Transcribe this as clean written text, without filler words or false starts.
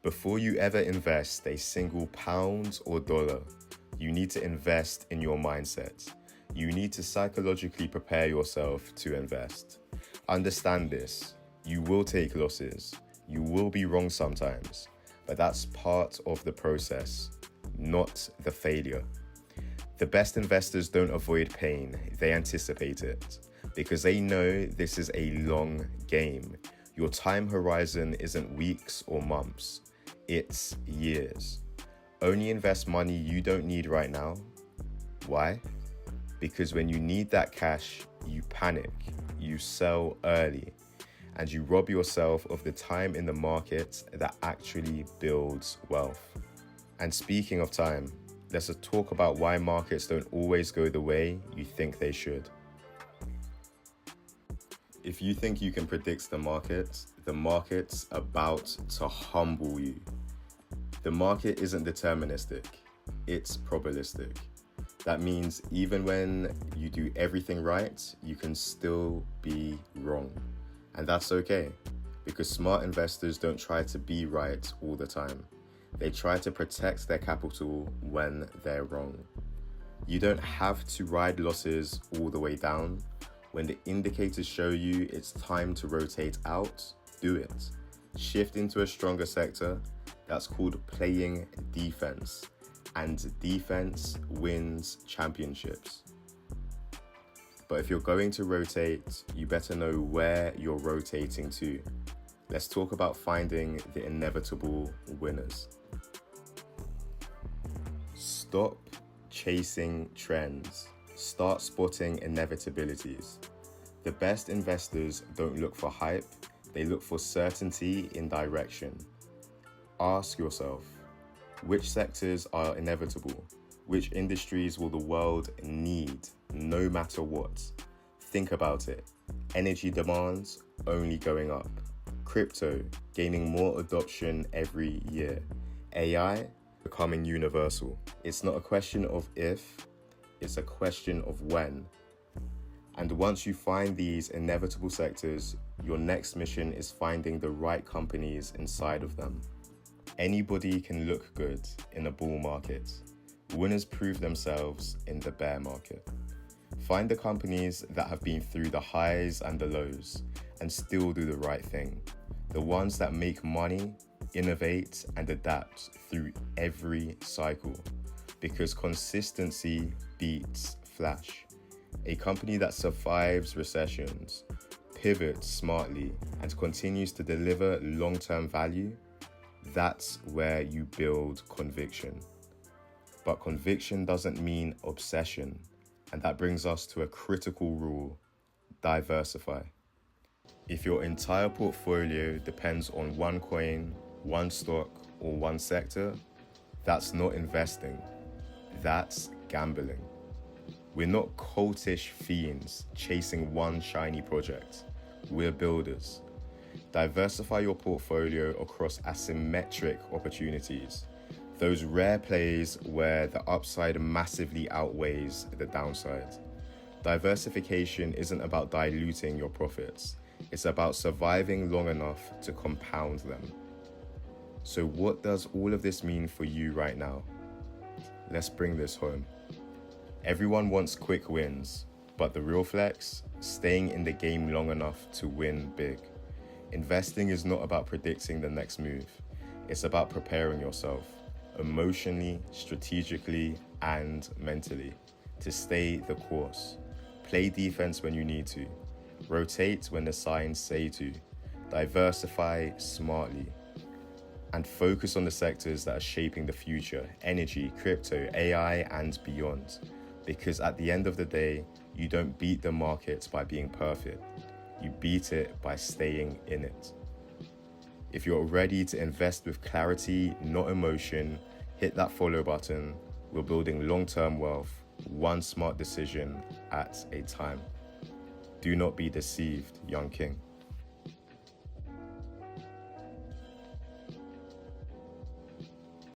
Before you ever invest a single pound or dollar, you need to invest in your mindset. You need to psychologically prepare yourself to invest. Understand this. You will take losses. You will be wrong sometimes, but that's part of the process, not the failure. The best investors don't avoid pain, they anticipate it because they know this is a long game. Your time horizon isn't weeks or months, it's years. Only invest money you don't need right now. Why? Because when you need that cash, you panic, you sell early, and you rob yourself of the time in the market that actually builds wealth. And speaking of time, let's talk about why markets don't always go the way you think they should. If you think you can predict the market's about to humble you. The market isn't deterministic, it's probabilistic. That means even when you do everything right, you can still be wrong. And that's okay, because smart investors don't try to be right all the time. They try to protect their capital when they're wrong. You don't have to ride losses all the way down. When the indicators show you it's time to rotate out, do it. Shift into a stronger sector. That's called playing defense. And defense wins championships. But if you're going to rotate, you better know where you're rotating to. Let's talk about finding the inevitable winners. Stop chasing trends. Start spotting inevitabilities. The best investors don't look for hype, they look for certainty in direction. Ask yourself, which sectors are inevitable? Which industries will the world need no matter what? Think about it. Energy demands only going up. Crypto gaining more adoption every year. AI becoming universal. It's not a question of if, it's a question of when. And once you find these inevitable sectors, your next mission is finding the right companies inside of them. Anybody can look good in a bull market. Winners prove themselves in the bear market. Find the companies that have been through the highs and the lows and still do the right thing. The ones that make money, innovate, and adapt through every cycle. Because consistency beats flash. A company that survives recessions, pivots smartly, and continues to deliver long-term value, that's where you build conviction. But conviction doesn't mean obsession, and that brings us to a critical rule: diversify. If your entire portfolio depends on one coin, one stock, or one sector, that's not investing, that's gambling. We're not cultish fiends chasing one shiny project. We're builders. Diversify your portfolio across asymmetric opportunities, those rare plays where the upside massively outweighs the downside. Diversification isn't about diluting your profits. It's about surviving long enough to compound them. So what does all of this mean for you right now? Let's bring this home. Everyone wants quick wins, but the real flex, staying in the game long enough to win big. Investing is not about predicting the next move. It's about preparing yourself, emotionally, strategically, and mentally, to stay the course. Play defense when you need to. Rotate when the signs say to. Diversify smartly. And focus on the sectors that are shaping the future: energy, crypto, AI, and beyond. Because at the end of the day, you don't beat the market by being perfect. You beat it by staying in it. If you're ready to invest with clarity, not emotion, hit that follow button. We're building long-term wealth, one smart decision at a time. Do not be deceived, young king.